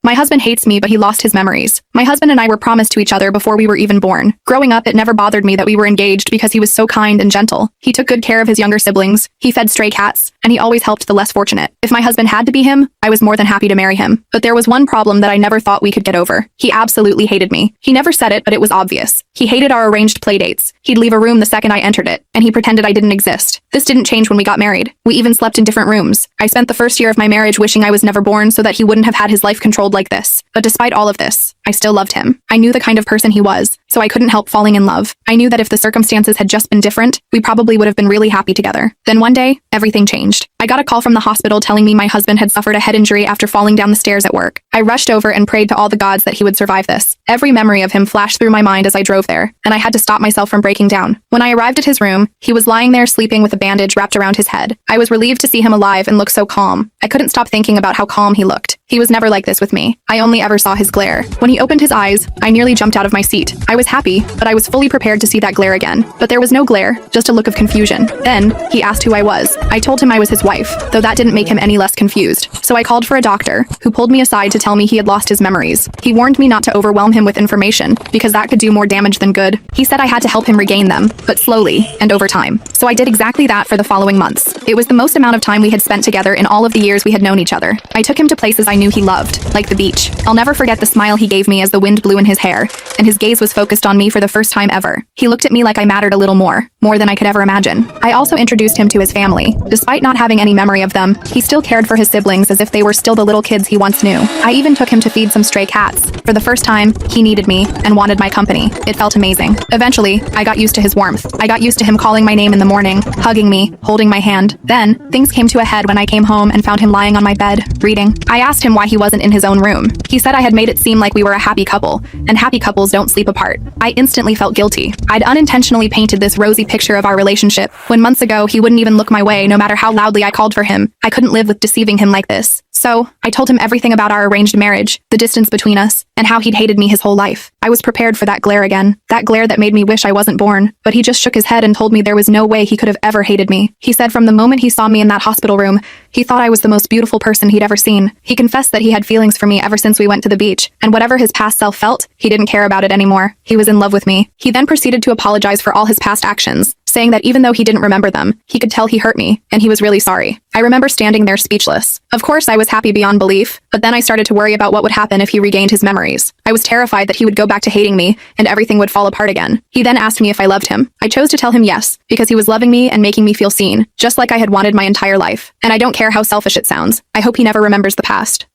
My husband hates me, but he lost his memories. My husband and I were promised to each other before we were even born. Growing up, it never bothered me that we were engaged because he was so kind and gentle. He took good care of his younger siblings, he fed stray cats, and he always helped the less fortunate. If my husband had to be him, I was more than happy to marry him. But there was one problem that I never thought we could get over. He absolutely hated me. He never said it, but it was obvious. He hated our arranged playdates. He'd leave a room the second I entered it, and he pretended I didn't exist. This didn't change when we got married. We even slept in different rooms. I spent the first year of my marriage wishing I was never born so that he wouldn't have had his life controlled like this. But despite all of this, I still loved him. I knew the kind of person he was, so I couldn't help falling in love. I knew that if the circumstances had just been different, we probably would have been really happy together. Then one day, everything changed. I got a call from the hospital telling me my husband had suffered a head injury after falling down the stairs at work. I rushed over and prayed to all the gods that he would survive this. Every memory of him flashed through my mind as I drove there, and I had to stop myself from breaking down. When I arrived at his room, he was lying there sleeping with a bandage wrapped around his head. I was relieved to see him alive and look so calm. I couldn't stop thinking about how calm he looked. He was never like this with me. I only ever saw his glare. When he opened his eyes, I nearly jumped out of my seat. I was happy, but I was fully prepared to see that glare again. But there was no glare, just a look of confusion. Then, he asked who I was. I told him I was his wife, though that didn't make him any less confused. So I called for a doctor, who pulled me aside to tell me he had lost his memories. He warned me not to overwhelm him with information, because that could do more damage than good. He said I had to help him regain them, but slowly, and over time. So I did exactly that for the following months. It was the most amount of time we had spent together in all of the years we had known each other. I took him to places I knew he loved, like the beach. I'll never forget the smile he gave me as the wind blew in his hair, and his gaze was focused on me for the first time ever. He looked at me like I mattered a little more than I could ever imagine. I also introduced him to his family. Despite not having any memory of them, he still cared for his siblings as if they were still the little kids he once knew. I even took him to feed some stray cats. For the first time, he needed me and wanted my company. It felt amazing. Eventually, I got used to his warmth. I got used to him calling my name in the morning, hugging me, holding my hand. Then, things came to a head when I came home and found him lying on my bed, reading. I asked him why he wasn't in his own room. He said I had made it seem like we were a happy couple, and happy couples don't sleep apart. I instantly felt guilty. I'd unintentionally painted this rosy picture of our relationship, when months ago he wouldn't even look my way no matter how loudly I called for him. I couldn't live with deceiving him like this. So, I told him everything about our arranged marriage, the distance between us, and how he'd hated me his whole life. I was prepared for that glare again, that glare that made me wish I wasn't born, but he just shook his head and told me there was no way he could have ever hated me. He said from the moment he saw me in that hospital room, he thought I was the most beautiful person he'd ever seen. He confessed that he had feelings for me ever since we went to the beach, and whatever his past self felt, he didn't care about it anymore. He was in love with me. He then proceeded to apologize for all his past actions, saying that even though he didn't remember them, he could tell he hurt me, and he was really sorry. I remember standing there speechless. Of course, I was happy beyond belief, but then I started to worry about what would happen if he regained his memories. I was terrified that he would go back to hating me, and everything would fall apart again. He then asked me if I loved him. I chose to tell him yes, because he was loving me and making me feel seen, just like I had wanted my entire life. And I don't care how selfish it sounds. I hope he never remembers the past.